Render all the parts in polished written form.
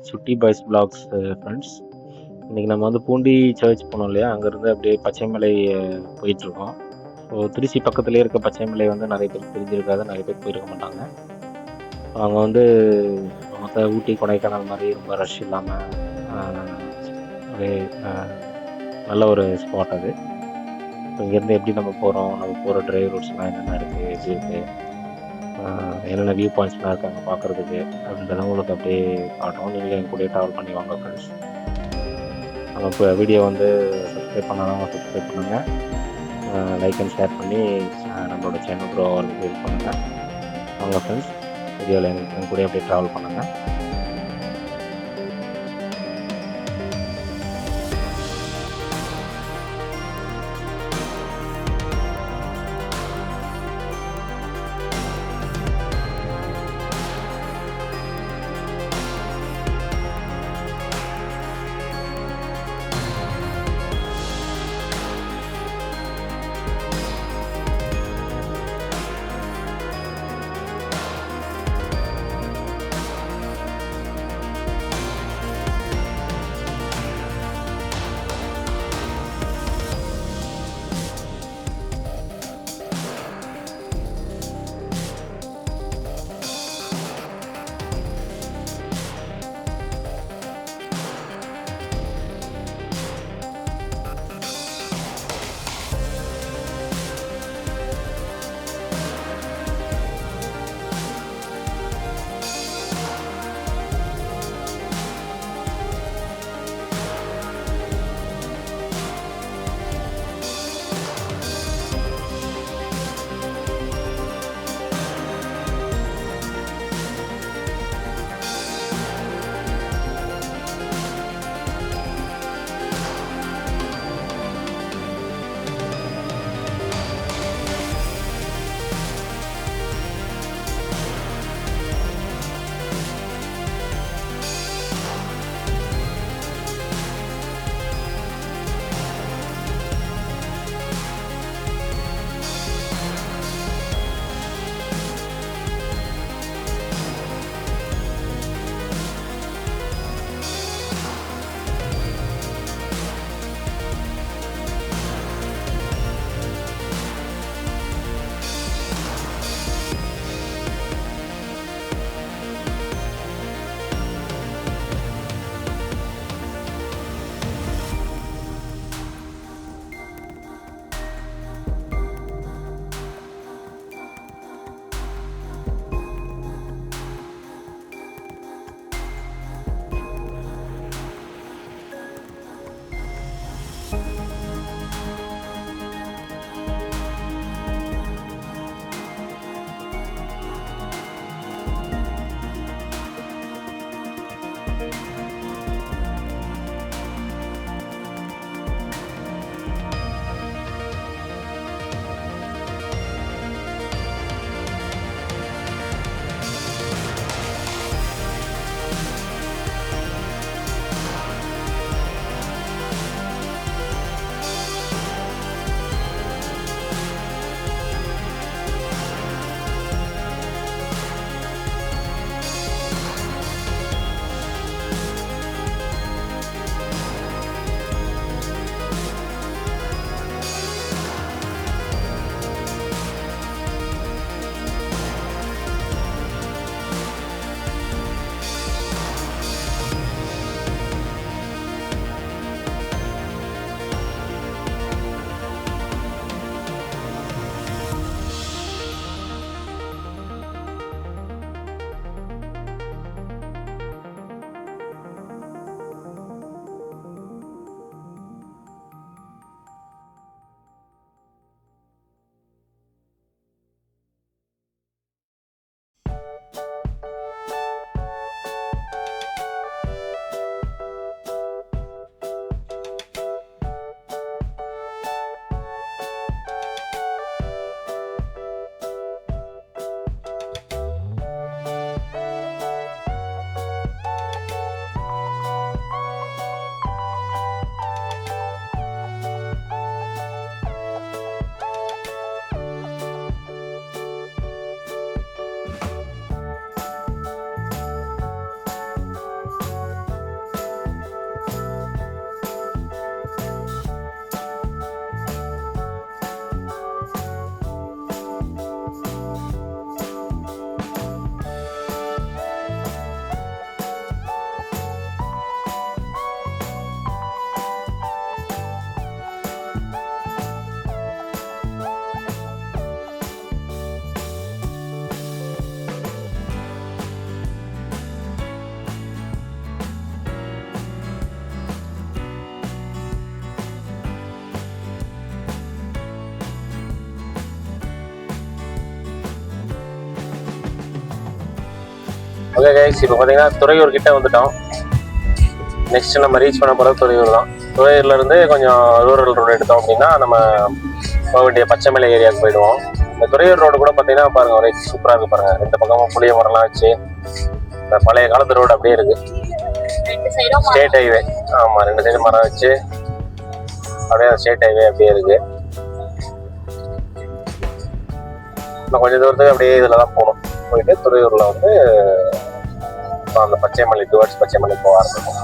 சுட்டி boys blocks friends. இன்றைக்கி நம்ம வந்து பூண்டி சர்ச் போனோம் இல்லையா, அங்கேருந்து அப்படியே பச்சைமலை போயிட்டுருக்கோம். ஸோ திருச்சி பக்கத்துலேயே இருக்க பச்சைமலை வந்து நிறைய பேருக்கு தெரிஞ்சிருக்காது, நிறைய பேர் போயிருக்க மாட்டாங்க. அங்கே வந்து மொத்த ஊட்டி கொடைக்கானல் மாதிரி ரொம்ப ரஷ் இல்லாமல் அப்படியே நல்ல ஒரு ஸ்பாட் அது. ஸோ இங்கேருந்து எப்படி நம்ம போகிறோம், நம்ம போகிற டிரைவ் ரூட்ஸ்லாம் என்னென்ன இருக்குது, எப்படி இருக்குது, என்னென்ன வியூ பாயிண்ட்ஸ்லாம் இருக்காங்க பார்க்குறதுக்கு அப்படின்றத உங்களுக்கு அப்படியே காட்டும். நீங்கள் என் கூடயே ட்ராவல் பண்ணி வாங்க ஃப்ரெண்ட்ஸ். நம்ம இப்போ வீடியோ வந்து சப்ஸ்கிரைப் பண்ணாதவங்க சப்ஸ்கிரைப் பண்ணுங்கள், லைக் அண்ட் ஷேர் பண்ணி நம்மளோட சேனல் க்ரோ ஆகிறதுக்கு ஹெல்ப் பண்ணுங்கள். வாங்க ஃப்ரெண்ட்ஸ், வீடியோவில் என் கூட அப்படியே ட்ராவல் பண்ணுங்கள். ஓகே கைஸ், இப்போ பார்த்தீங்கன்னா துறையூர் கிட்ட வந்துட்டோம். நெக்ஸ்ட் நம்ம ரீச் பண்ண போகிறது துறையூர் தான். துறையூர்லேருந்து கொஞ்சம் ரூரல் ரோடு எடுத்தோம் அப்படின்னா நம்ம போக வேண்டிய பச்சைமலை ஏரியாவுக்கு போயிடுவோம். இந்த துறையூர் ரோடு கூட பார்த்தீங்கன்னா பாருங்க, ஒரே சூப்பராக இருக்கு பாருங்க. ரெண்டு பக்கமும் புளிய மரம்லாம் வச்சு இந்த பழைய காலத்து ரோடு அப்படியே இருக்கு. ஸ்டேட் ஹைவே, ஆமாம், ரெண்டு சைடு மரம் வச்சு அப்படியே ஸ்டேட் ஹைவே அப்படியே இருக்கு. இன்னும் கொஞ்சம் தூரத்துக்கு அப்படியே இதில் தான் போகணும். போயிட்டு துறையூரில் வந்து அந்த பச்சைமலை டுவர்ட்ஸ் பச்சைமலை போக ஆரம்பிக்கும்.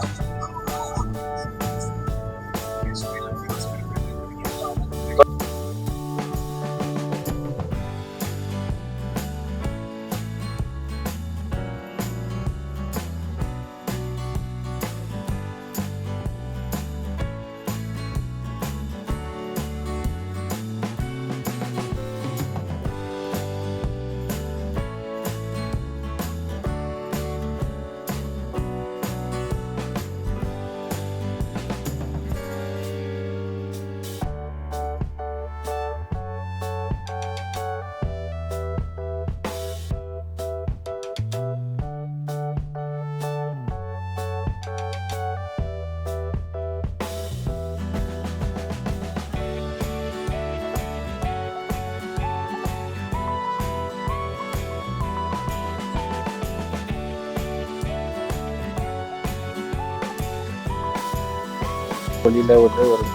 வெளியில் வந்து ஒரு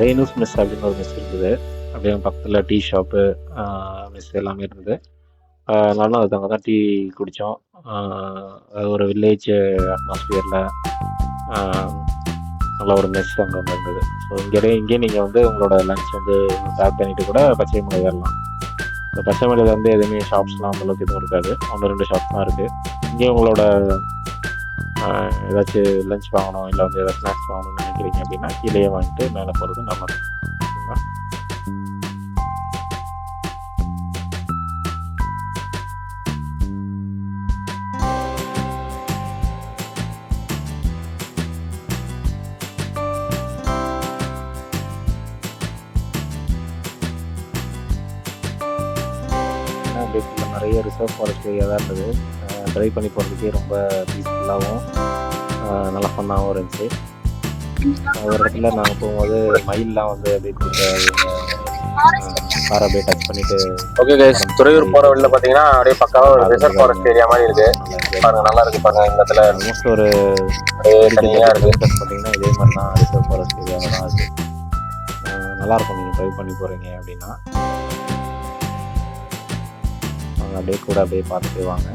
ரெய்னூஸ் மெஸ் அப்படின்னு ஒரு மெஸ் இருக்குது. அப்படியே பக்கத்தில் டீ ஷாப்பு, மெஸ் எல்லாமே இருந்தது. நானும் அது அங்கே தான் டீ குடித்தோம். அது ஒரு வில்லேஜ் அட்மாஸ்பியரில் நல்ல ஒரு மெஸ் அங்கே ஒன்று இருந்தது. ஸோ இங்கேயே நீங்கள் வந்து உங்களோட லன்ச் வந்து பேக் பண்ணிவிட்டு கூட பச்சைமலை ஏறலாம். இந்த பச்சைமலையில் வந்து எதுவுமே ஷாப்ஸ்லாம் அந்தளவுக்கு எதுவும் இருக்காது. 1-2 ஷாப்ஸ் தான் இருக்குது. இங்கே உங்களோட ஏதாச்சும் லஞ்ச் வாங்கணும், இல்லை வந்து ஏதாவது ஸ்நாக்ஸ் வாங்கணும்னு நினைக்கிறீங்க அப்படின்னா கீழேயே வாங்கிட்டு மேலே போகிறது நல்லது. ஓகேங்களா? நிறைய ரிசர்வ் ஃபாரஸ்ட் ஏரியா தான் இருந்தது. ட்ரைவ் பண்ணி போகிறதுக்கே ரொம்ப பீஸ்ஃபுல்லாகவும் நல்லா ஃபன்னாகவும் இருந்துச்சு. ஒரு இடத்துல நாங்கள் போகும்போது மயிலெலாம் வந்து அப்படியே காரை அப்படியே டச் பண்ணிட்டு. ஓகே கைஸ், துறையூர் போகிற வழியில் பார்த்தீங்கன்னா அப்படியே பக்காவாக ஒரு ரிசர்வ் ஃபாரஸ்ட் ஏரியா மாதிரி இருக்கு பாருங்க. நல்லா இருக்கு பாருங்க. இந்த இடத்துல ஆல்மோஸ்ட் ஒரு தனியாக இருக்கு. பார்த்தீங்கன்னா இதே மாதிரி தான் ரிசர்வ் ஃபாரஸ்ட் ஏரியாவில் தான் இருக்குது. நல்லாயிருக்கும் நீங்கள் ட்ரைவ் பண்ணி போகிறீங்க அப்படின்னா. அவங்க அப்படியே கூட அப்படியே பார்த்துட்டு வாங்க.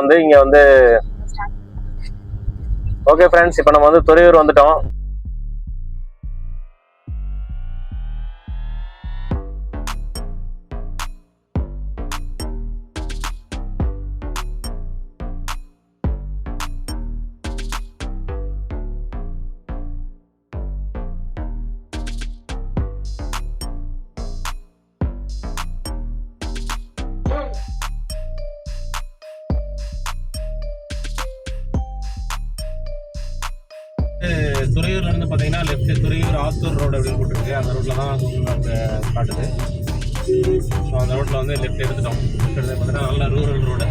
வந்து இங்க வந்து ஓகே ஃப்ரெண்ட்ஸ், இப்போ நம்ம வந்து துறையூர் வந்துட்டோம். துறையூர்லேருந்து பார்த்தீங்கன்னா லெஃப்ட் துறையூர் ஆத்தூர் ரோடு அப்படின்னு போட்டுருக்கு. அந்த ரோட்டில் தான் நமக்கு காட்டுது. ஸோ அந்த ரோட்டில் வந்து லெஃப்ட் எடுத்துட்டோம். லெஃப்ட் எடுத்து பார்த்தீங்கன்னா நல்ல ரூரல் ரோடு.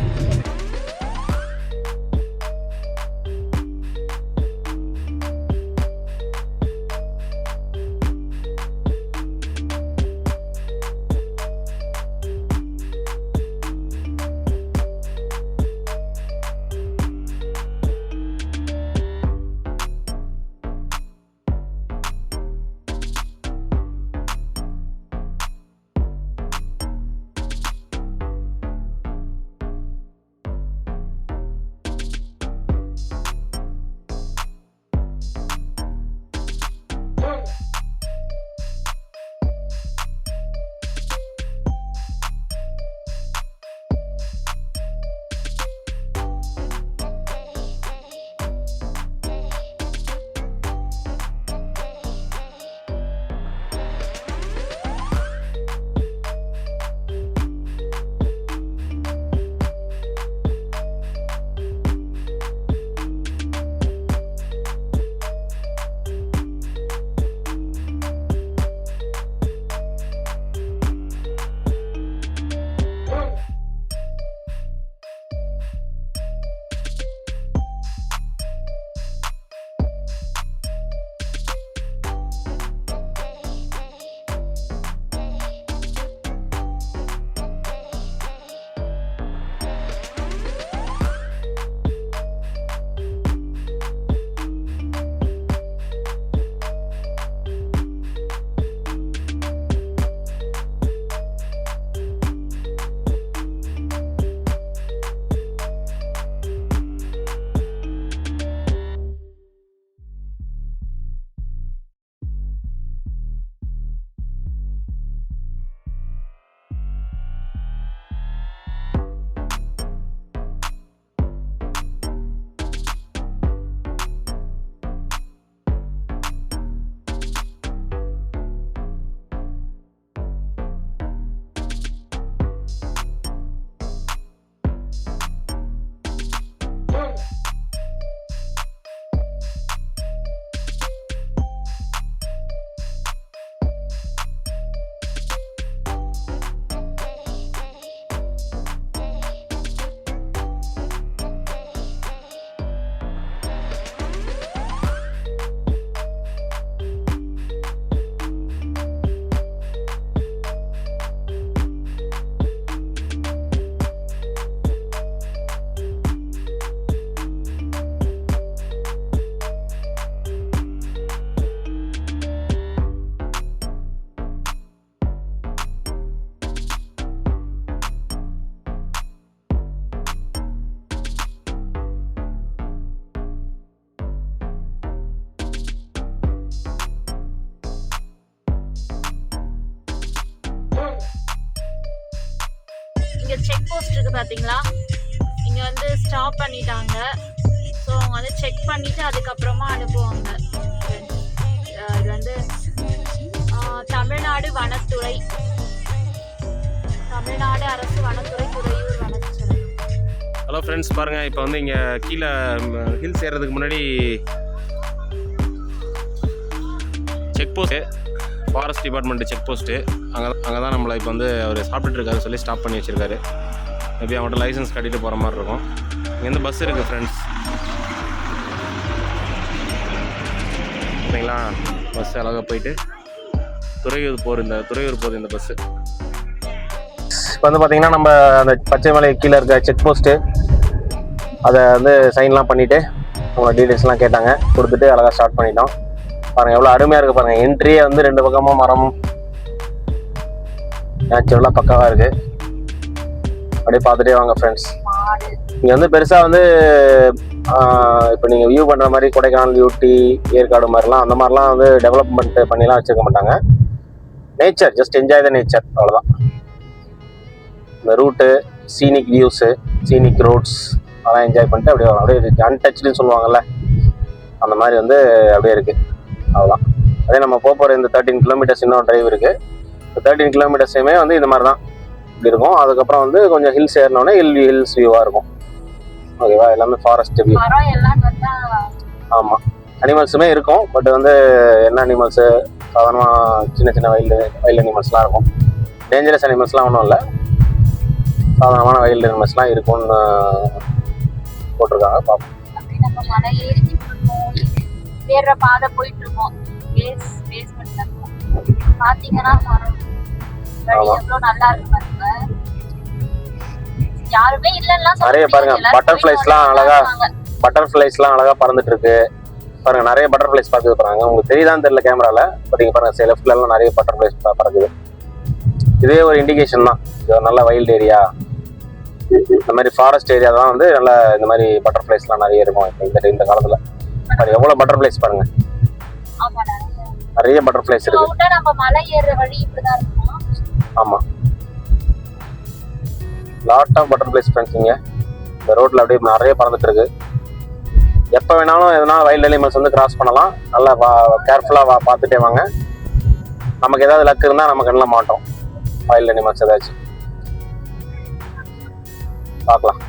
இங்கே செக் போஸ்ட் இருக்குது பார்த்தீங்களா, இங்கே வந்து ஸ்டாப் பண்ணிட்டாங்க. ஸோ அவங்க வந்து செக் பண்ணிவிட்டு அதுக்கப்புறமா அனுப்புவாங்க. இது வந்து தமிழ்நாடு வனத்துறை, தமிழ்நாடு அரசு வனத்துறை, துறையூர் வனத்துறை. ஹலோ ஃப்ரெண்ட்ஸ், பாருங்கள் இப்போ வந்து இங்கே கீழே ஹில்ஸ் ஏறதுக்கு முன்னாடி check post, forest department check post, அங்கே தான் நம்மளை இப்போ வந்து அவர் சாப்பிட்டுருக்காரு சொல்லி ஸ்டாப் பண்ணி வச்சுருக்காரு. மேபி அவங்கள்ட்ட லைசன்ஸ் கட்டிட்டு போகிற மாதிரி இருக்கும். இங்கேருந்து பஸ் இருக்குது ஃப்ரெண்ட்ஸ், சரிங்களா? பஸ் அழகாக போயிட்டு துறையூர் போகுது இந்த பஸ்ஸு. இப்போ வந்து பார்த்திங்கன்னா நம்ம அந்த பச்சை மலை கீழே இருக்க செக் போஸ்ட்டு அதை வந்து சைன்லாம் பண்ணிவிட்டு உங்களோட டீட்டெயில்ஸ்லாம் கேட்டாங்க, கொடுத்துட்டு அழகாக ஸ்டார்ட் பண்ணிட்டோம். பாருங்கள் எவ்வளோ அருமையாக இருக்குது பாருங்கள். என்ட்ரியே வந்து 2 பக்கமும் மரம், நேச்சுரலாக பக்காவாக இருக்குது. அப்படியே பார்த்துட்டே வாங்க ஃப்ரெண்ட்ஸ். இங்கே வந்து பெருசாக வந்து இப்போ நீங்கள் வியூ பண்ணுற மாதிரி கொடைக்கானல், ஊட்டி, ஏற்காடு மாதிரிலாம் அந்த மாதிரிலாம் வந்து டெவலப்மெண்ட் பண்ணிலாம் வச்சுருக்க மாட்டாங்க. Nature, just enjoy the nature, அவ்வளோதான். இந்த route, scenic views, scenic roads அதெல்லாம் என்ஜாய் பண்ணிட்டு அப்படியே அன்டச்சுன்னு சொல்லுவாங்கள்ல, அந்த மாதிரி வந்து அப்படியே இருக்குது, அவ்வளோதான். அதே நம்ம போகிற இந்த 13 கிலோமீட்டர்ஸ் இன்னும் டிரைவ் இருக்குது. இந்த 13 கிலோமீட்டர்ஸுமே வந்து இந்த மாதிரி தான் இப்படி இருக்கும். அதுக்கப்புறம் வந்து கொஞ்சம் ஹில்ஸ் ஏறினோடனே ஹில்ஸ் வியூவாக இருக்கும். ஓகேவா? எல்லாமே ஃபாரஸ்ட் வியூ. ஆமாம், அனிமல்ஸுமே இருக்கும். பட் வந்து என்ன அனிமல்ஸு சாதாரணமாக சின்ன சின்ன வைல்டு அனிமல்ஸ்லாம் இருக்கும். டேஞ்சரஸ் அனிமல்ஸ்லாம் ஒன்றும் இல்லை, சாதாரணமான வைல்டு அனிமல்ஸ்லாம் இருக்கும்னு போட்டிருக்காங்க. பார்ப்போம். நம்ம மலை ஏறுற பாதை போயிட்டு இருக்கோம். பாத்தீங்கன்னா எவ்வளவு நல்லா இருக்கு பாருங்க. யாருமே இல்லன்னா நிறைய பாருங்க பட்டர்ஃபிளைஸ்லாம் அழகா பறந்துட்டு இருக்கு பாருங்க. நிறைய பட்டர்ஃபிளைஸ் பார்க்குது பாருங்க. உங்களுக்கு தெரியுதான்னு தெரியல கேமரால, பட் இங்க பாருங்க லெஃப்ட்ல எல்லாம் நிறைய பட்டர்ஃபிளைஸ் பறக்குது. இதே ஒரு இண்டிகேஷன் தான், இது ஒரு நல்ல வைல்டு ஏரியா. இந்த மாதிரி ஃபாரஸ்ட் ஏரியா தான் வந்து நல்ல இந்த மாதிரி பட்டர்ஃபிளைஸ்லாம் நிறைய இருக்கும் இந்த காலத்துல. எவ்வளவு பட்டர்ஃபிளைஸ் பாருங்க, நிறைய பட்டர்ஃபிளைஸ் இருக்கு. நம்ம மலை ஏறுற வழி இப்படிதான் இருக்கும். ஆமா, லாட் ஆஃப் பட்டர்ஃபிளைஸ் ஃப்ரெண்ட்ஸ். இங்க இந்த ரோட்ல அப்படியே நிறைய பறந்துட்டு இருக்கு. எப்போ வேணாலும் எதனா வைல்ட் அனிமல்ஸ் வந்து கிராஸ் பண்ணலாம். நல்லா கேர்ஃபுல்லாக பார்த்துட்டே வாங்க. நமக்கு ஏதாவது லக் இருந்தால் நம்ம கண்ணில் மாட்டோம் வைல்ட் அனிமல்ஸ் ஏதாச்சும். பார்க்கலாம்.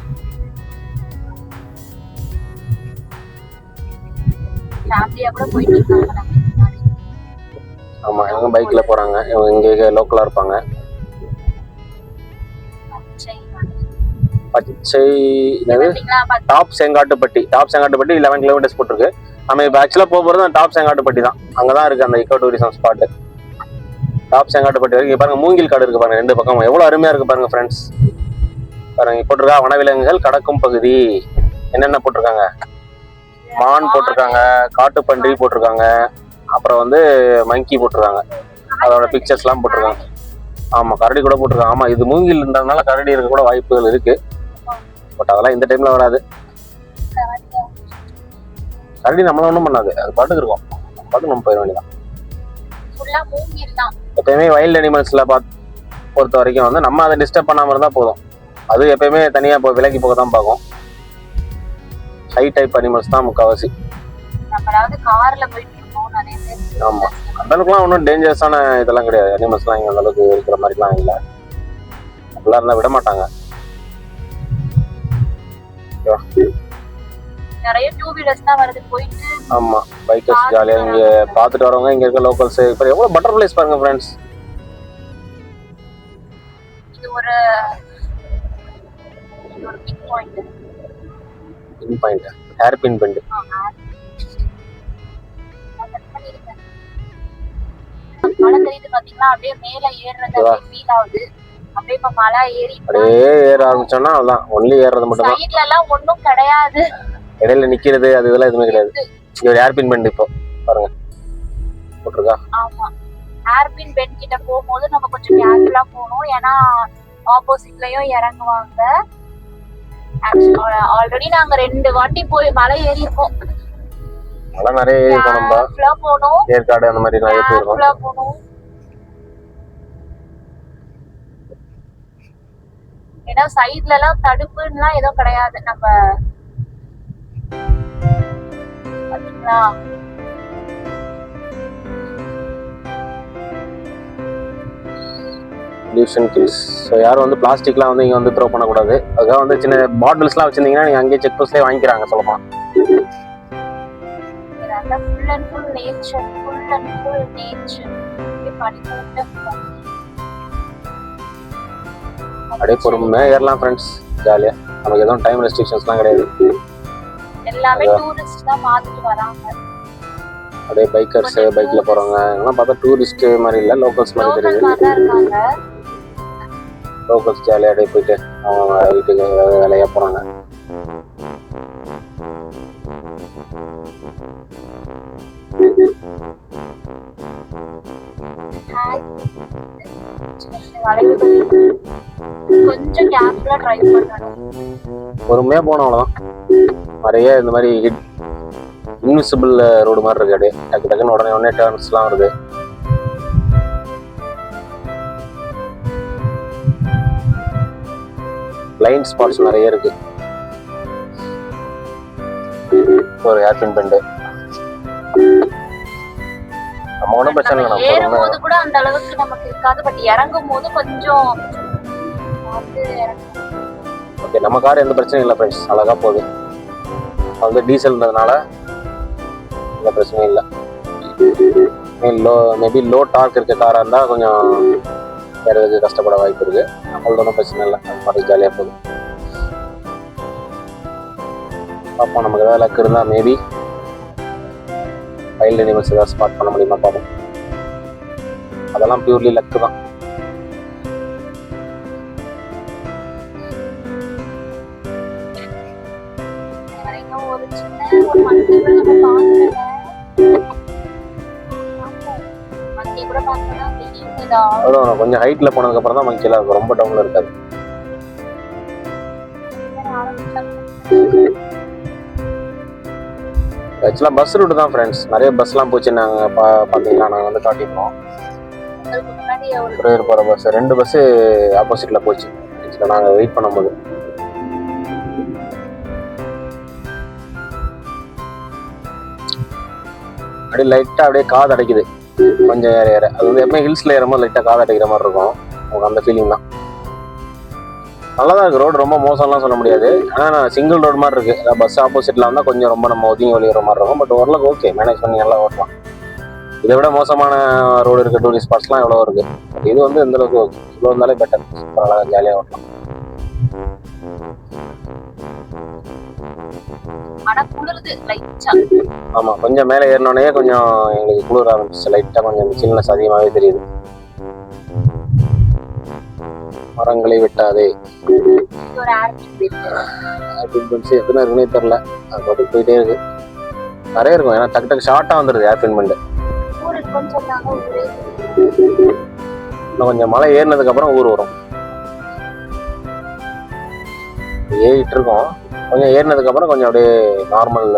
ஆமாம், இவங்க பைக்கில் போகிறாங்க, இவங்க இங்கே லோக்கலாக இருப்பாங்க. பச்சை டாப் செங்காட்டுப்பட்டி 11 கிலோமீட்டர்ஸ் போட்டிருக்கு. நம்ம இப்போ ஆக்சுவலாக போகிறது டாப் செங்காட்டுப்பட்டி தான். அங்கே தான் இருக்குது அந்த eco tourism spot. Top Sengattupatti வரைக்கும் பாருங்க, மூங்கில் காடு இருக்கு பாருங்க ரெண்டு பக்கம். எவ்வளோ அருமையாக இருக்கு பாருங்க ஃப்ரெண்ட்ஸ். பாருங்க போட்டிருக்கா வனவிலங்குகள் கடக்கும் பகுதி. என்னென்ன போட்டிருக்காங்க, மான் போட்டிருக்காங்க, காட்டுப்பன்றி போட்டிருக்காங்க, அப்புறம் வந்து மங்கி போட்டிருக்காங்க. அதோட பிக்சர்ஸ்லாம் போட்டிருக்காங்க. ஆமாம், கரடி கூட போட்டிருக்காங்க. ஆமாம், இது மூங்கில் இருந்ததுனால கரடி இருக்க கூட வாய்ப்புகள் இருக்கு. பட் அதெல்லாம் இந்த டைம்ல வராது. கரடி நம்மள ஒன்றும் பண்ணாது, அது பாட்டுக்கு இருக்கும். பாட்டுக்கு நம்ம போயிட வேண்டியதான். எப்பயுமே வைல்டு அனிமல்ஸ்ல பொறுத்த வரைக்கும் வந்து நம்ம அதை டிஸ்டர்ப் பண்ணாம இருந்தா போதும். அது எப்பயுமே தனியா விலகி போக தான் பார்க்கும். ஹை டைப் அனிமல்ஸ் தான் முக்கால்வாசி. ஆமா, அந்த அளவுக்குலாம் ஒன்றும் டேஞ்சரஸான இதெல்லாம் கிடையாது. அனிமல்ஸ்லாம் இங்கே அந்த அளவுக்கு இருக்கிற மாதிரிலாம் இல்லை. அப்படிலாம் இருந்தால் விட மாட்டாங்க. நிறைய டூ வீலர்ஸ் தான் வருது போயிட்டு. ஆமா, பைக்கர்ஸ் ஜாலியா இங்க பாத்துட்டு வரவங்க, இங்க இருக்க லோக்கல்ஸ். இப்போ எவ்வளவு பட்டர்ஃபிளைஸ் பாருங்க फ्रेंड्स. இது ஒரு pin point. Pin point, hair pin bend. மலை தெரியுது பாத்தீங்களா, அப்படியே மேல ஏறுறது ஃபீல் ஆகுது. அப்படியே இப்ப மலை ஏற ஆரம்பிச்சோம்னா அதான் ஒன்லி ஏறது மட்டும் தான். சைடுல எல்லாம் ஒண்ணும் கிடையாது, இடையில நிக்கிறது அது இதெல்லாம் எதுவுமே கிடையாது. இங்க ஒரு ஏர்பின் பெண்ட் இப்போ பாருங்க போட்டுருக்கா. ஆமா, ஏர்பின் பெண்ட் கிட்ட போகும்போது நம்ம கொஞ்சம் கேர்ஃபுல்லா போகணும். ஏன்னா ஆப்போசிட்லயும் இறங்குவாங்க. ஆல்ரெடி நாங்க 2 வாட்டி போய் மலை ஏறி இருக்கோம். மலை நிறைய ஏறி இருக்கோம். நம்ம போனோம், ஏற்காடு அந்த மாதிரி நிறைய போயிருக்கோம். ஏன்னா சைடுல எல்லாம் தடுப்புலாம் எதுவும் கிடையாது. நம்ம பாத்தீங்களா பொல்யூஷன் கில்ஸ். ஸோ யாரும் வந்து பிளாஸ்டிக்லாம் வந்து இங்கே வந்து த்ரோ பண்ணக்கூடாது. அதுக்காக வந்து சின்ன பாட்டில்ஸ்லாம் வச்சிருந்தீங்கன்னா நீங்கள் அங்கேயே செக் போஸ்ட்லேயே வாங்கிக்கிறாங்க சொல்லலாம். அப்படியே பொறுமையாக ஏறலாம் ஃப்ரெண்ட்ஸ், ஜாலியாக. நமக்கு எதுவும் டைம் ரெஸ்ட்ரிக்ஷன்ஸ்லாம் கிடையாது. எல்லாமே டூரிஸ்ட் தான் பார்த்துட்டு வராங்க. அப்படியே பைக்கர்ஸ் பைக்ல போறவங்க எல்லாம் பார்த்தா டூரிஸ்ட் மாதிரி இல்லை, லோக்கல்ஸ் மாதிரி தெரியுது. லோக்கல்ஸ் ஜாலியாக அப்படியே போயிட்டு அவங்க வீட்டுக்கு வேலையா போறாங்க. கொஞ்சம் கேர்ஃபுல்லா டிரைவ் பண்ணணும். பொறுமையா போனோம், அவ்வளவுதான். நிறைய இந்த மாதிரி இன்விசிபிள் ரோடு மாதிரி இருக்கு. அப்படியே டக்கு டக்குன்னு உடனே டர்ன்ஸ்லாம் வருது. பிளைண்ட் ஸ்பாட்ஸ் நிறைய இருக்கு. ஒரு ஏர்பின் பெண்ட். நம்ம ஒன்றும் பிரச்சனை இல்லை. ஏறும்போது கூட அந்த அளவுக்கு நமக்கு இருக்காது, பட் இறங்கும் போது கொஞ்சம் ஓகே. நம்ம கார் எந்த பிரச்சனையும் இல்லை ஃப்ரெண்ட்ஸ், அழகா போகுது. வந்து டீசல்ன்றதுனால எந்த பிரச்சனையும் இல்லை. மேபி லோ டார்க் இருக்க காராக இருந்தால் கொஞ்சம் ஏறதுக்கு கஷ்டப்பட வாய்ப்பு இருக்குது. நம்மளது ஒன்றும் பிரச்சனை இல்லை, அது மாதிரி ஜாலியாக போகுது. பார்ப்போம், நமக்கு ஏதாவது லக் இருந்தால் மேபி வைல்டு அனிமல்ஸ் ஏதாவது ஸ்பாட் பண்ண முடியுமா பார்ப்போம். அதெல்லாம் பியூர்லி லக்கு தான். கொஞ்சம் ஹைட்ல போனதுக்கு அப்புறம் தான் மங்கில இருக்கும், ரொம்ப டவுன்ல இருக்காது. ஆக்சுவலாக பஸ் ரூட் தான் ஃப்ரெண்ட்ஸ், நிறைய பஸ்லாம் போச்சு. நாங்கள் பார்த்தீங்கன்னா நாங்கள் வந்து காட்டியிருந்தோம் போகிற பஸ், 2 பஸ்ஸு ஆப்போசிட்டில் போச்சு ஆக்சுவலாக நாங்கள் வெயிட் பண்ணும்போது. அப்படியே லைட்டாக அப்படியே காது அடைக்குது கொஞ்சம் ஏற. அது வந்து எப்பவுமே ஹில்ஸில் ஏறும்போது லைட்டாக காது அடைக்கிற மாதிரி இருக்கும், உங்களுக்கு அந்த ஃபீலிங் தான். நல்லா தான் இருக்குது ரோடு, ரொம்ப மோசம்லாம் சொல்ல முடியாது. ஆனால் நான் சிங்கிள் ரோடு மாதிரி இருக்குது. பஸ் ஆப்போசிட்டில் வந்தால் கொஞ்சம் ரொம்ப நம்ம ஒதுங்கி வெளியிற மாதிரி இருக்கும். பட் ஓரளவுக்கு ஓகே, மேனேஜ் பண்ணி நல்லா ஓட்டலாம். இதை விட மோசமான ரோடு இருக்குது, டூரிஸ்ட் ஸ்பாட்ஸ்லாம் எவ்வளோ இருக்குது. பட் இது வந்து எந்தளவுக்கு ஓகே, இவ்வளோ இருந்தாலே பெட்டர், சூப்பராக ஜாலியாக ஓட்டலாம். ஆமா, கொஞ்சம் மேலே ஏறினோடனே கொஞ்சம் எங்களுக்கு குளிர ஆரம்பிச்சு, லைட்டா கொஞ்சம் சில்னஸ் அதிகமாகவே தெரியுது. மரங்களை வெட்டாதே எத்தனை இருக்குன்னே தெரியல, அது பாட்டுக்கு போயிட்டே இருக்கு. நிறைய இருக்கும், ஏன்னா டக்கு டக்கு ஷார்ட்டா வந்துடுது ஏர்பின்மெண்ட். இன்னும் கொஞ்சம் மலை ஏறினதுக்கு அப்புறம் ஊர் வரும். ஏறிட்டு இருக்கோம், கொஞ்சம் ஏறினதுக்கு அப்புறம் கொஞ்சம் அப்படியே நார்மல்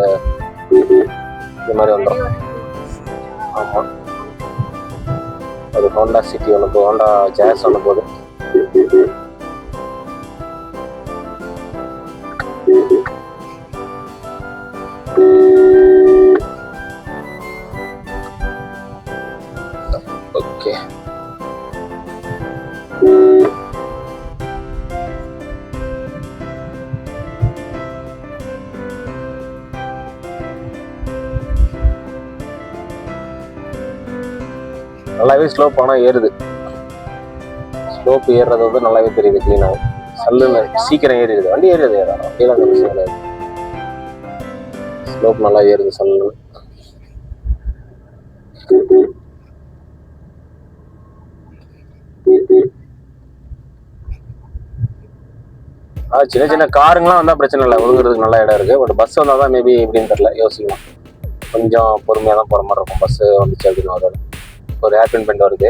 இது மாதிரி வந்துடும். ஆமா, அது ஹோண்டா சிட்டி ஒன்று போகுது, ஹோண்டா ஜாஸ் ஒன்று போகுது. ஓகே, நல்லாவே ஸ்லோப் ஆனால் ஏறுது. ஸ்லோப் ஏறுறது வந்து நல்லாவே தெரியுது, கிளீனாக சல்லுன்னு சீக்கிரம் ஏறிடுது. வண்டி ஏறிடுது, வண்டியெல்லாம் பிரச்சனை கிடையாது. ஸ்லோப் நல்லா ஏறுது சல்லுன்னு. சின்ன சின்ன காருங்களாம் வந்தால் பிரச்சனை இல்லை, ஒழுங்குறதுக்கு நல்ல இடம் இருக்குது. பட் பஸ் வந்தால் தான் மேபி எப்படின்னு தெரியல, யோசிக்கலாம். கொஞ்சம் பொறுமையாக தான் போகிற மாதிரி இருக்கும். பஸ்ஸு வந்துச்சு அப்படின்னு ஒரு ஏர்பின் பெண்ட் வருது.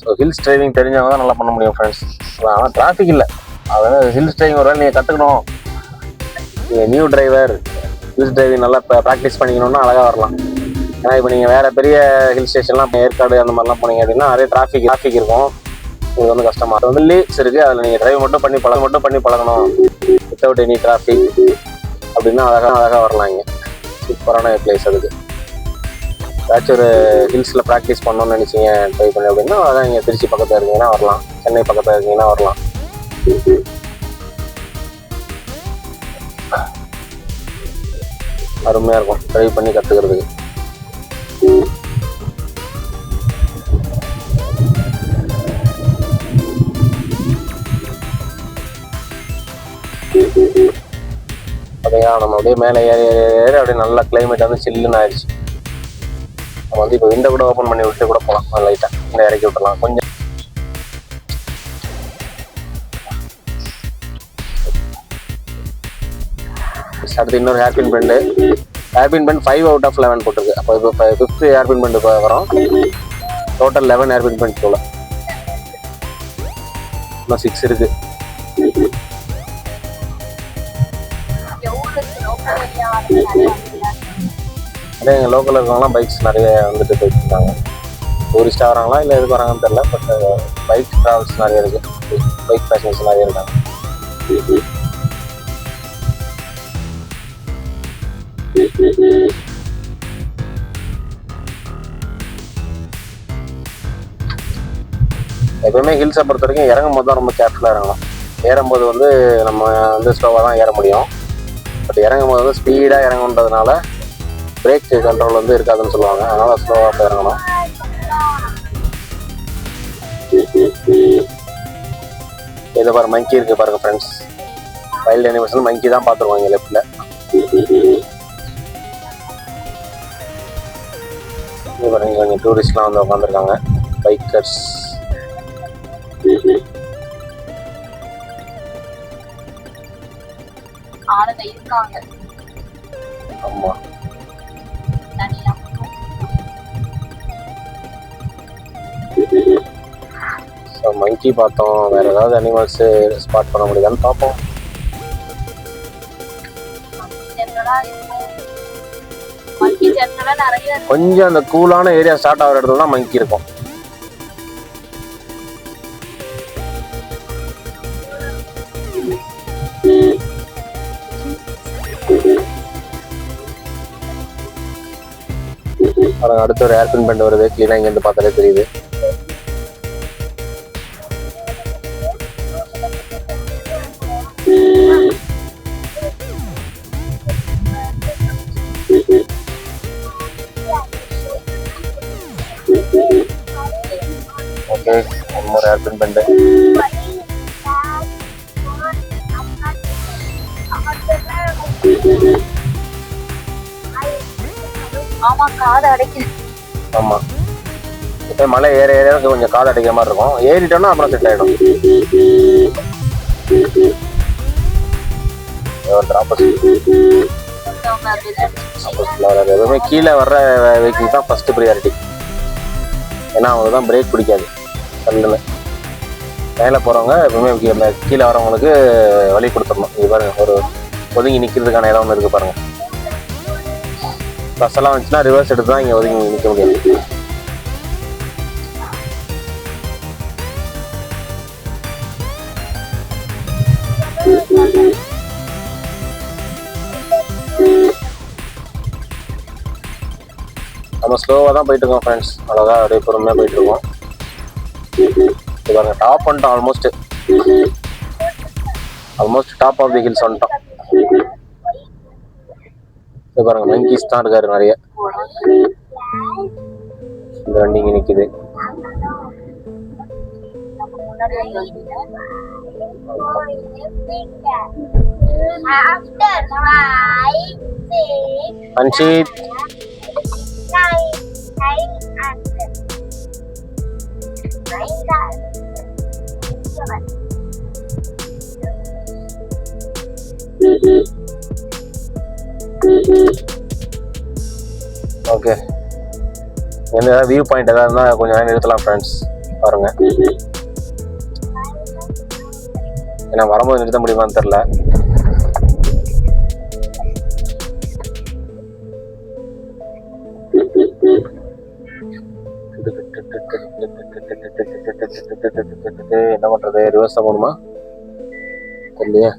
ஸோ ஹில்ஸ் டிரைவிங் தெரிஞ்சவங்க தான் நல்லா பண்ண முடியும் ஃப்ரெண்ட்ஸ். ஆனால் டிராஃபிக் இல்லை, அதாவது ஹில்ஸ் டிரைவிங் ஒரு வேலை நீங்கள் கற்றுக்கணும். நீங்கள் நியூ டிரைவர், ஹில்ஸ் டிரைவிங் நல்லா ப்ராக்டிஸ் பண்ணிக்கணும்னா அழகாக வரலாம். ஏன்னா இப்போ நீங்கள் வேறு பெரிய ஹில் ஸ்டேஷன்லாம், ஏற்காடு அந்த மாதிரிலாம் போனீங்க அப்படின்னா நிறைய டிராஃபிக் இருக்கும், இது வந்து கஷ்டமாக. அது வந்து லீவ்ஸ் இருக்குது, அதில் நீங்கள் டிரைவ் மட்டும் பண்ணி பழகணும் வித்தவுட் எனி டிராஃபிக் அப்படின்னா அழகாக வரலாம். இங்கே சூப்பரான பிளேஸ். அதுக்கு ஏதாச்சும் ஒரு ஹில்ஸில் ப்ராக்டிஸ் பண்ணணும்னு நினச்சிங்க ட்ரை பண்ணி அப்படின்னா அதான் இங்கே திருச்சி பக்கத்தில் இருக்கீங்கன்னா வரலாம், சென்னை பக்கத்தில் இருக்கீங்கன்னா வரலாம். அருமையாக இருக்கும் ட்ரைவ் பண்ணி கற்றுக்கிறதுக்கு. பார்த்தீங்களா, நம்ம அப்படியே மேலே ஏறி அப்படியே நல்லா கிளைமேட் வந்து சில்லுன்னு ஆயிடுச்சு. நம்ம வந்து இப்போ விண்டோ கூட ஓப்பன் பண்ணி விட்டு கூட போகலாம், லைட்டாக இந்த இறக்கி விட்டுலாம் கொஞ்சம். அடுத்து இன்னொரு hairpin bend. Hairpin bend 5 out of 11 போட்டிருக்கு. அப்போ இப்போ 5th ஹேர்பின் பெண்டு வரும். டோட்டல் 11 ஹேர்பின் பெண்ட் போல, இன்னும் 6 இருக்கு. அதே எங்கள் லோக்கலில் இருக்கவங்களாம் பைக்ஸ் நிறைய வந்துட்டு போயிட்டு இருக்காங்க. டூரிஸ்டாக வராங்களா இல்லை எதுக்கு வராங்கன்னு தெரியல. பட் பைக் ட்ராவல்ஸ் நிறைய இருக்குது, பைக் பேசஞ்சர்ஸ் நிறைய இருக்காங்க. எப்பவுமே ஹில்ஸை பொறுத்த வரைக்கும் இறங்கும் போது தான் ரொம்ப கேர்ஃபுல்லாக இறங்கணும். ஏறும்போது வந்து நம்ம வந்து ஸ்லோவாக தான் ஏற முடியும். பட் இறங்கும் போது வந்து ஸ்பீடாக இறங்குன்றதுனால பிரேக் கண்ட்ரோல் வந்து இருக்காதுன்னு சொல்லுவாங்க. அதனால் ஸ்லோவாக போய் இறங்கணும். இதை பாரு மங்கி இருக்குது பாருங்கள் ஃப்ரெண்ட்ஸ். வைல்ட் அனிமல்ஸ் மங்கி தான் பார்த்துருவோம் இங்கே லெஃப்டில். இது பாருங்க கொஞ்சம் டூரிஸ்ட்லாம் வந்து உட்காந்துருக்காங்க, பைக்கர்ஸ். ஆமாம், ஸோ மங்கி பார்த்தோம். வேறு ஏதாவது அனிமல்ஸு ஸ்பாட் பண்ண முடியுதான்னு பார்ப்போம். கொஞ்சம் அந்த கூலான ஏரியா ஸ்டார்ட் ஆகிற இடத்துல தான் மங்கி இருக்கும். அடுத்து ஒரு ஏர்பின் பெண்ட் வருது, கிளீனாக இங்கேருந்து பார்த்தாலே தெரியுது. ஓகே, ஒரு ஏர்பின் பெண்ட். ஆமா, இப்போ மலை ஏற ஏற கொஞ்சம் காது அடிக்கிற மாதிரி இருக்கும். ஏறிட்டோம்னா அப்புறம் செட் ஆகிடும். எப்பவுமே கீழே வர்ற வெஹிக்கிள் தான் ஃபர்ஸ்ட் ப்ரியாரிட்டி. ஏன்னா அவங்க தான் பிரேக் பிடிக்காது. கல்லுன்னு மேலே போகிறவங்க எப்பவுமே கீழே வரவங்களுக்கு வழி கொடுத்துடணும். இது பாருங்க, ஒரு ஒதுங்கி நிற்கிறதுக்கான இடம் ஒன்று இருக்குது பாருங்கள். பஸ் எல்லாம் வந்துச்சுன்னா ரிவர்ஸ் எடுத்து தான் இங்கே ஒதுங்கி நிற்க முடியாது. நம்ம ஸ்லோவாக தான் போயிட்டு இருக்கோம் ஃப்ரெண்ட்ஸ். அழகாக அப்படியே பொறுமையாக போயிட்டு இருக்கோம். இது பாருங்க, டாப் வந்துட்டோம். Almost top of the hills வந்துட்டோம். இது பாருங்க, மங்கீஸ் தான் இருக்காரு நிறைய. இந்த வண்டி இங்கே நிற்குது. அன்ஷித், ஓகே, எந்த வியூ பாயிண்ட் எதாவது இருந்தால் கொஞ்சம் நேரம் நிறுத்தலாம் ஃப்ரெண்ட்ஸ். பாருங்க, ஏன்னா வரும்போது நிறுத்த முடியுமான்னு தெரில. என்ன பண்றது, ரிவர்ஸ் போகணுமா தெரியலையே.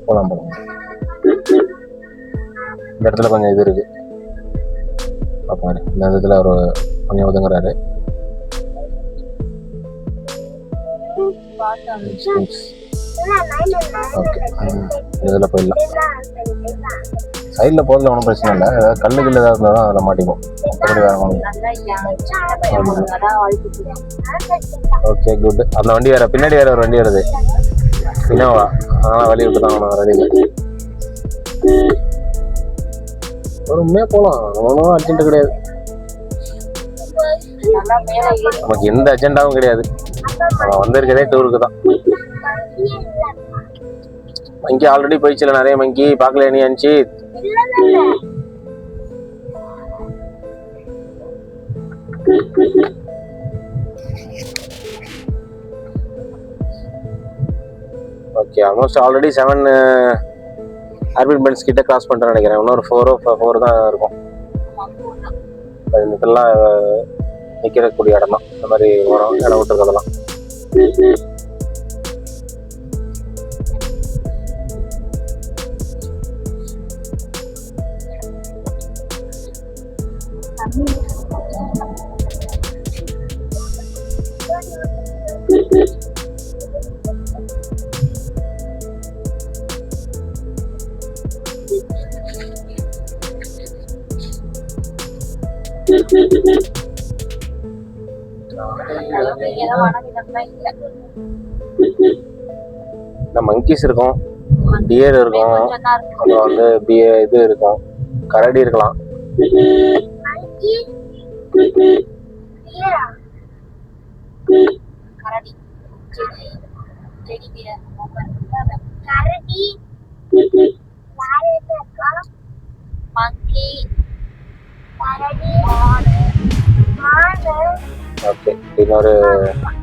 போகலாம் போகலாம். இந்த இடத்துல கொஞ்சம் இது இருக்கு பாப்பாரு. இந்த இடத்துல ஒரு கொஞ்சம் ஒதுங்குறாரு. ஓகே, இதில் போயிடலாம். சைடில் போகிறதுல ஒன்றும் பிரச்சனை இல்லை. ஏதாவது கல்லு கில்லு ஏதாவது இருந்தால் தான் அதில் மாட்டிப்போம். மற்றபடி வேறு ஒன்றும். Okay, good. அந்த வண்டி வேறு, பின்னாடி வேறு ஒரு வண்டி வருது, இனோவா. அதனால் வழி விட்டு தான் அவனை ரெடி. பொறுமையாக போகலாம், ஒன்றும் அர்ஜென்ட்டு கிடையாது. நமக்கு எந்த அஜெண்டாவும் கிடையாது. நம்ம வந்திருக்கதே டூருக்கு தான். மங்கி ஆல்ரெடி போயிடுச்சுல, நிறைய மங்கி பார்க்கல நீ அனுச்சி. Okay, almost already 7 hairpin bends கிட்ட கிராஸ் பண்ணுறேன்னு நினைக்கிறேன். இன்னொரு 4 தான் இருக்கும். இதெல்லாம் நிற்கிறக்கூடிய இடம் தான். இந்த மாதிரி இடம் விட்டுருக்கதெல்லாம். மங்கீஸ் இருக்கும், டியர் இருக்கும், அப்புறம் வந்து இது இருக்கும், கரடி இருக்கலாம். ஓகே, இன்னொரு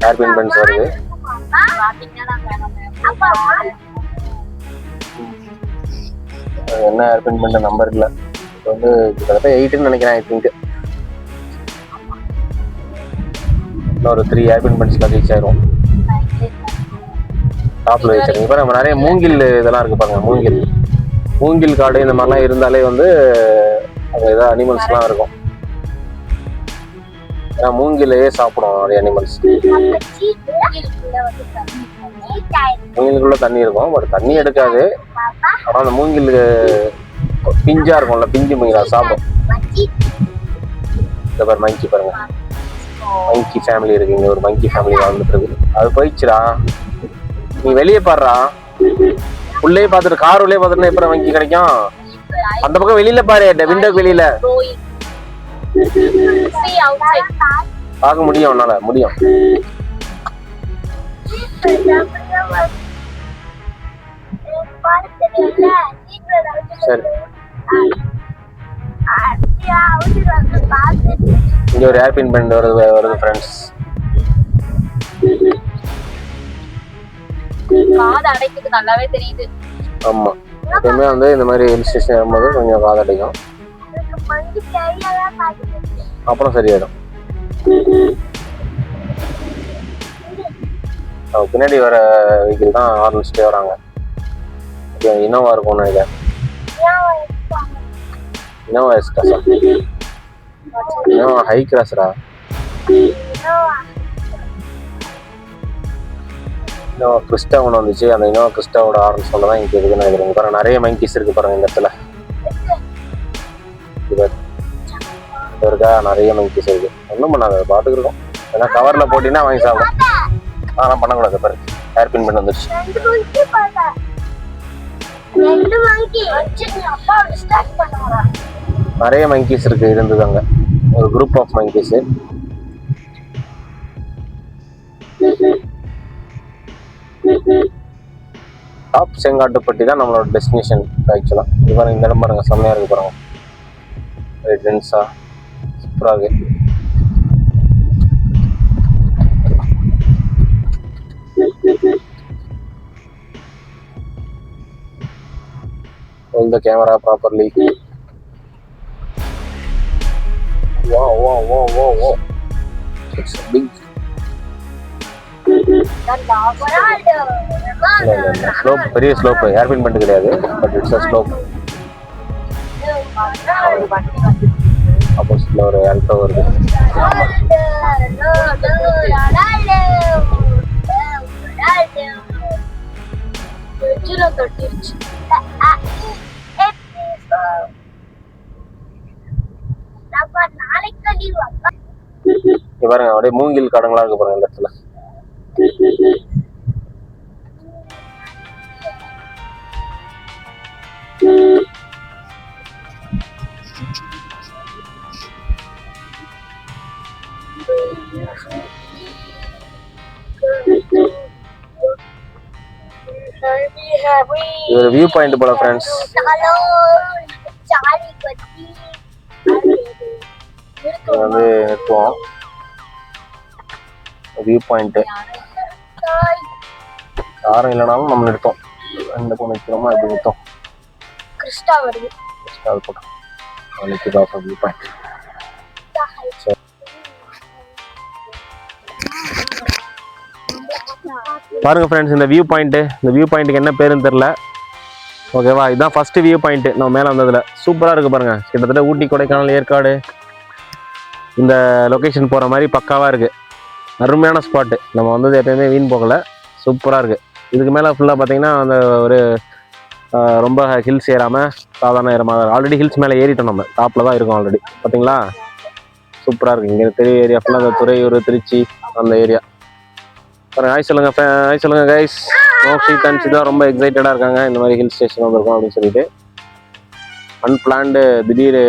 ஏர்பின் பென்ஸ் வருது. என்ன ஏர்பின் பென்ட் நம்பர் இல்லை, இப்போ வந்து கிட்டத்தட்ட 8ன்னு நினைக்கிறேன். ஐ திங்க் இன்னொரு 3 ஏர்பின் பென்ஸ்ல ரீச் ஆயிரும். டாப்ல வச்சிருக்கீங்க பாருங்க. நம்ம நிறைய மூங்கில் இதெல்லாம் இருக்கு பாருங்க. மூங்கில் காடு இந்த மாதிரிலாம் இருந்தாலே வந்து அங்கே ஏதாவது அனிமல்ஸ்லாம் இருக்கும். ஏன்னா மூங்கிலேயே சாப்பிடும் நிறைய அனிமல்ஸ். மூங்கிலுக்குள்ள தண்ணி இருக்கும், பட் தண்ணி எடுக்காது. ஆனால் அந்த மூங்கில் பிஞ்சா இருக்கும்ல, பிஞ்சு மூங்கிலா சாப்பிடும். இந்த பாரு மங்கி பாருங்க, மங்கி ஃபேமிலி இருக்கு. இங்க ஒரு மங்கி ஃபேமிலி வாழ்ந்துட்டு இருக்கு. அது போயிடுச்சுடா, நீ வெளியே பாடுறா. உள்ளே பார்த்துட்டு கார் உள்ளே பார்த்துட்டு எப்ப மங்கி கிடைக்கும்? அந்த பக்கம் வெளியில பாரு, விண்டோக்கு வெளியில பார்க்க முடியும், உன்னால முடியும். சரி, இங்க ஒரு ஏர்பின் பெண்ட் வருது ஃப்ரெண்ட்ஸ். காது அடைக்குது, நல்லாவே தெரியுது. ஆமா, எப்பவுமே வந்து இந்த மாதிரி ஹில் ஸ்டேஷன் வரும்போது கொஞ்சம் காது அடைக்கும், அப்புறம் சரியாயிடும். பின்னாடி வர வெஹிக்கிள் தான் ஹார்ன் அடிச்சுட்டே வராங்க. இனோவா இருக்கும்னு நினைக்கிறேன். இனோவா எஸ் கிளாஸா? இனோவா ஹை கிளாஸ்ரா. இனோவா கிறிஸ்டா ஒன்று வந்துச்சு. அந்த இனோவா கிறிஸ்டாவோட ஹார்ன் சவுண்ட் தான் இங்கே இருக்குன்னு நினைக்கிறேன். பாருங்க, நிறைய மங்கீஸ் இருக்கு பாருங்க இந்த இடத்துல. இருக்கா, நிறைய மங்கீஸ் இருக்கு. ஒன்றும் பண்ணாத, பாட்டுக்கு இருக்கும். ஏன்னா கவர்ல போட்டீங்கன்னா வாங்கி சாப்பிடும். ஆனால் பண்ணக்கூடாது பாரு, ஏர்பின் பண்ணி வந்துருச்சு. நிறைய மங்கீஸ் இருக்கு, இருந்தது அங்க ஒரு group of monkeys. Top Sengattupatti தான் நம்மளோட டெஸ்டினேஷன் ஆக்சுவலா. இது பாருங்க, இந்த இடம் பாருங்க, செம்மையா இருக்கு பாருங்க. டென்ஸா சூப்பரா இருக்கு. Hold the camera properly. Wow. It's big. Slope, பெரிய ஸ்லோப். ஏர்பின் பண்ணிட்டு கிடையாது, பட் இட்ஸ் a ஸ்லோப். ஆப்போசிட்ல ஒரு ஆல்டோ வருது. பாருங்க, அப்படியே மூங்கில் காடுங்களா இருக்கு பாருங்க இந்த இடத்துல. இது ஒரு வியூ பாயிண்ட் போல ஃப்ரெண்ட்ஸ். வந்து நிறுத்துவோம். வியூ பாயிண்ட் யாரும் இல்லைனாலும் நம்ம நிறுத்தோம். எந்த பொண்ணு நிற்கிறோமோ அப்படி நிறுத்தோம். கிறிஸ்டா வருது, கிறிஸ்டா பக்கம் நிற்குதா வியூ பாயிண்ட். பாருங்க ஃப்ரெண்ட்ஸ், இந்த வியூ பாயிண்ட்டுக்கு என்ன பேருன்னு தெரியல. ஓகேவா, இதுதான் ஃபர்ஸ்ட் வியூ பாயிண்ட் நம்ம மேலே வந்ததுல. சூப்பராக இருக்கு பாருங்க. கிட்டத்தட்ட ஊட்டி, கொடைக்கானல், ஏற்காடு இந்த லொக்கேஷன் போகிற மாதிரி பக்காவாக இருக்குது. அருமையான ஸ்பாட்டு. நம்ம வந்தது எப்பயுமே வீண் போகலை, சூப்பராக இருக்குது. இதுக்கு மேலே ஃபுல்லாக பார்த்தீங்கன்னா அந்த ஒரு ரொம்ப ஹில்ஸ் ஏறாமல் சாதாரண ஏற மாதிரி. ஆல்ரெடி ஹில்ஸ் மேலே ஏறிட்டோம், நம்ம டாப்பில் தான் இருக்கோம் ஆல்ரெடி. பார்த்தீங்களா சூப்பராக இருக்குது. இங்கே பெரிய ஏரியா ஃபுல்லாக அந்த துறையூர், திருச்சி அந்த ஏரியா. ஹாய் சொல்லுங்கள், ஹாய் சொல்லுங்கள் கைஸ். மோக்ஷித் அண்ட் சிதா ரொம்ப எக்ஸைட்டடாக இருக்காங்க, இந்த மாதிரி ஹில் ஸ்டேஷன் வந்திருக்கோம் அப்படின்னு சொல்லிட்டு. அன்பிளான்டு திடீர்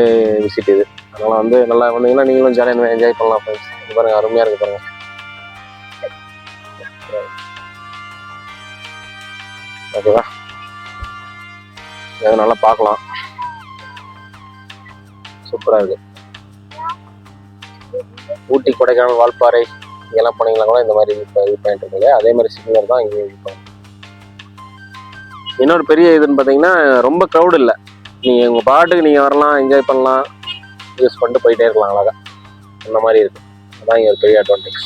விசிட் இது. அதனால் வந்து நல்லா வந்தீங்கன்னா நீங்களும் ஜாலியாக என்ஜாய் பண்ணலாம் ஃப்ரெண்ட்ஸ். இது பாருங்கள், அருமையாக இருக்குது பாருங்கள். ஓகேவா, அதை நல்லா பார்க்கலாம். சூப்பராக இருக்குது. ஊட்டி, கொடைக்கானல், வால்பாறை இங்கெல்லாம் போனீங்கன்னா கூட இந்த மாதிரி வியூ பாயிண்ட் இருக்கு இல்லையா, அதே மாதிரி சிக்னல் தான் இங்கே வியூ பாயிண்ட். இன்னொரு பெரிய இதுன்னு பார்த்தீங்கன்னா ரொம்ப க்ரௌட் இல்லை. நீங்கள் உங்கள் பாட்டுக்கு நீங்கள் வரலாம், என்ஜாய் பண்ணலாம், யூஸ் பண்ணிட்டு போயிட்டே இருக்கலாம் அழகாக. அந்த மாதிரி இருக்குது. அதான் இங்கே ஒரு பெரிய அட்வான்டேஜ்.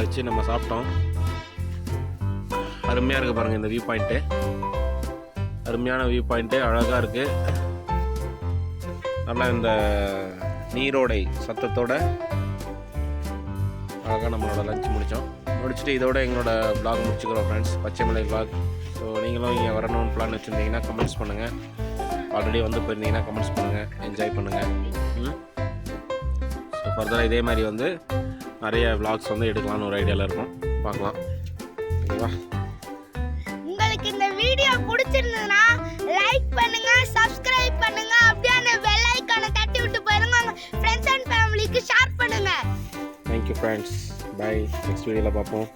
வச்சு நம்ம சாப்பிட்டோம். அருமையாக இருக்குது பாருங்கள் இந்த வியூ பாயிண்ட்டு. அருமையான வியூ பாயிண்ட்டு, அழகாக இருக்குது. நல்லா இந்த நீரோடை சத்தத்தோட அழகாக நம்மளோட லஞ்ச் முடிச்சுட்டு இதோட எங்களோட vlog முடிச்சுக்கிறோம் ஃப்ரெண்ட்ஸ், பச்சைமலை vlog. ஸோ நீங்களும் இங்கே வரணும்னு பிளான் வச்சுருந்தீங்கன்னா கமெண்ட்ஸ் பண்ணுங்கள். ஆல்ரெடி வந்து போயிருந்தீங்கன்னா கமெண்ட்ஸ் பண்ணுங்கள், என்ஜாய் பண்ணுங்கள். ஸோ ஃபர்தராக இதே மாதிரி வந்து நிறைய vlogs வந்து எடுக்கலாம்னு ஒரு ஐடியாவில் இருக்கும், பார்க்கலாம். ஓகேவா? உங்களுக்கு இந்த வீடியோ பிடிச்சிருந்ததுன்னா லைக் பண்ணுங்க, சப்ஸ்கிரைப் பண்ணுங்க, அப்படியே அந்த பெல் ஐகானை தட்டி விட்டு போயிருங்க. உங்க ஃப்ரெண்ட்ஸ் அண்ட் ஃபேமிலிக்கு ஷேர் பண்ணுங்க. Thank you friends, bye. நெக்ஸ்ட் வீடியோவில் பார்ப்போம்.